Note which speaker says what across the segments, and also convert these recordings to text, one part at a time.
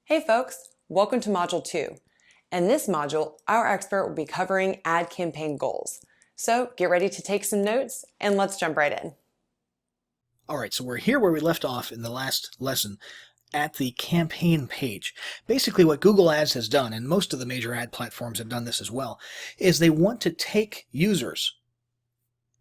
Speaker 1: Hey folks, welcome to Module 2. In this module, our expert will be covering ad campaign goals. So get ready to take some notes and let's jump right in.
Speaker 2: All right, so we're here where we left off in the last lesson at the campaign page. Basically what Google Ads has done, and most of the major ad platforms have done this as well, is they want to take users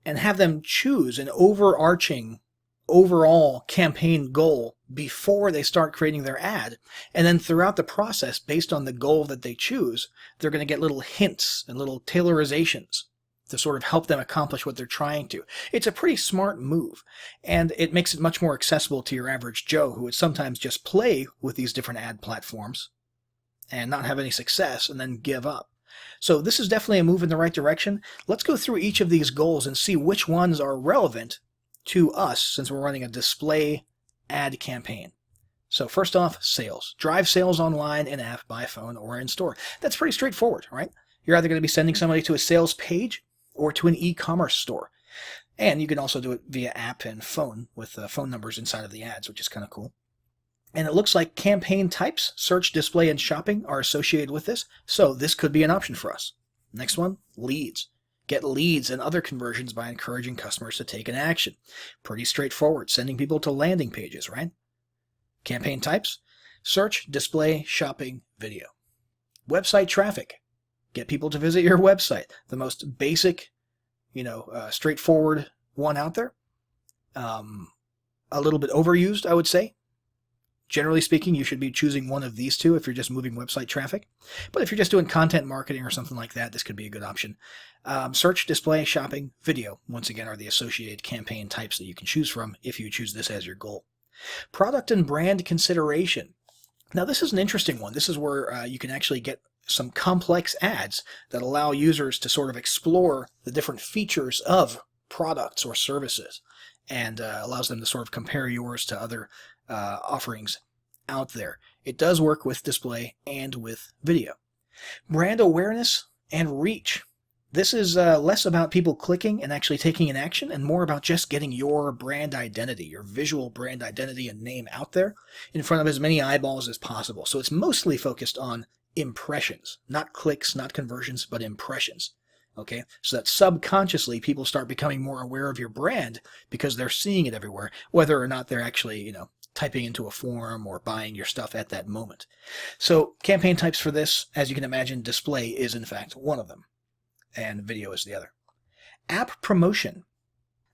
Speaker 2: and have them choose an overarching overall campaign goal before they start creating their ad. And then throughout the process, based on the goal that they choose, they're going to get little hints and little tailorizations to sort of help them accomplish what they're trying to. It's a pretty smart move, and it makes it much more accessible to your average Joe who would sometimes just play with these different ad platforms and not have any success and then give up. So this is definitely a move in the right direction. Let's go through each of these goals and see which ones are relevant to us since we're running a display ad campaign. So first off, sales. Drive sales online, in-app, by phone, or in-store. That's pretty straightforward, right? You're either going to be sending somebody to a sales page or to an e-commerce store. And you can also do it via app and phone with phone numbers inside of the ads, which is kind of cool. And it looks like campaign types, search, display, and shopping are associated with this, so this could be an option for us. Next one, leads. Get leads and other conversions by encouraging customers to take an action. Pretty straightforward, sending people to landing pages, right? Campaign types, search, display, shopping, video. Website traffic. Get people to visit your website. The most basic, straightforward one out there. A little bit overused, I would say. Generally speaking, you should be choosing one of these two if you're just moving website traffic. But if you're just doing content marketing or something like that, this could be a good option. Search, display, shopping, video, once again, are the associated campaign types that you can choose from if you choose this as your goal. Product and brand consideration. Now, this is an interesting one. This is where you can actually get some complex ads that allow users to sort of explore the different features of products or services and allows them to sort of compare yours to other offerings out there. It does work with display and with video. Brand awareness and reach. This is less about people clicking and actually taking an action and more about just getting your brand identity, your visual brand identity and name out there in front of as many eyeballs as possible. So it's mostly focused on impressions, not clicks, not conversions, but impressions. Okay, so that subconsciously people start becoming more aware of your brand because they're seeing it everywhere, whether or not they're actually, typing into a form or buying your stuff at that moment. So campaign types for this, as you can imagine, display is in fact one of them, and video is the other. App promotion.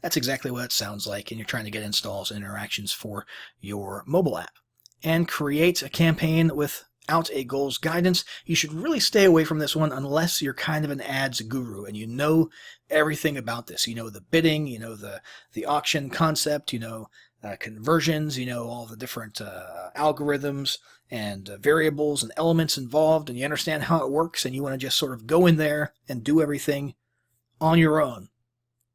Speaker 2: That's exactly what it sounds like, and you're trying to get installs and interactions for your mobile app. And create a campaign without a goals guidance. You should really stay away from this one unless you're kind of an ads guru and you know everything about this. You know the bidding, you know the auction concept, conversions, all the different algorithms and variables and elements involved, and you understand how it works, and you want to just sort of go in there and do everything on your own.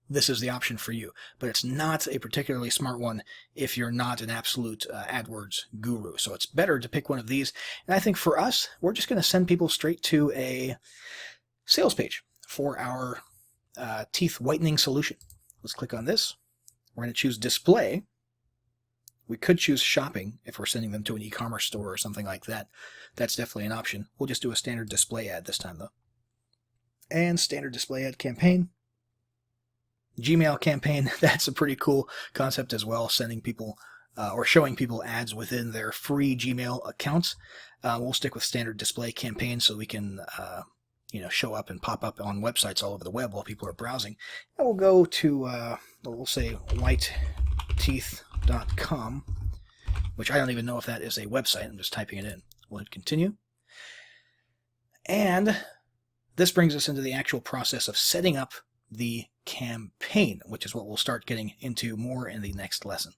Speaker 2: This is the option for you, but it's not a particularly smart one if you're not an absolute AdWords guru. So it's better to pick one of these. And I think for us, we're just going to send people straight to a sales page for our teeth whitening solution. Let's click on this. We're going to choose display. We could choose shopping if we're sending them to an e-commerce store or something like that. That's definitely an option. We'll just do a standard display ad this time, though. And standard display ad campaign. Gmail campaign, that's a pretty cool concept as well, sending people or showing people ads within their free Gmail accounts. We'll stick with standard display campaign so we can show up and pop up on websites all over the web while people are browsing. And we'll go to, we'll say whiteteeth.com, which I don't even know if that is a website. I'm just typing it in. We'll hit continue. And this brings us into the actual process of setting up the campaign, which is what we'll start getting into more in the next lesson.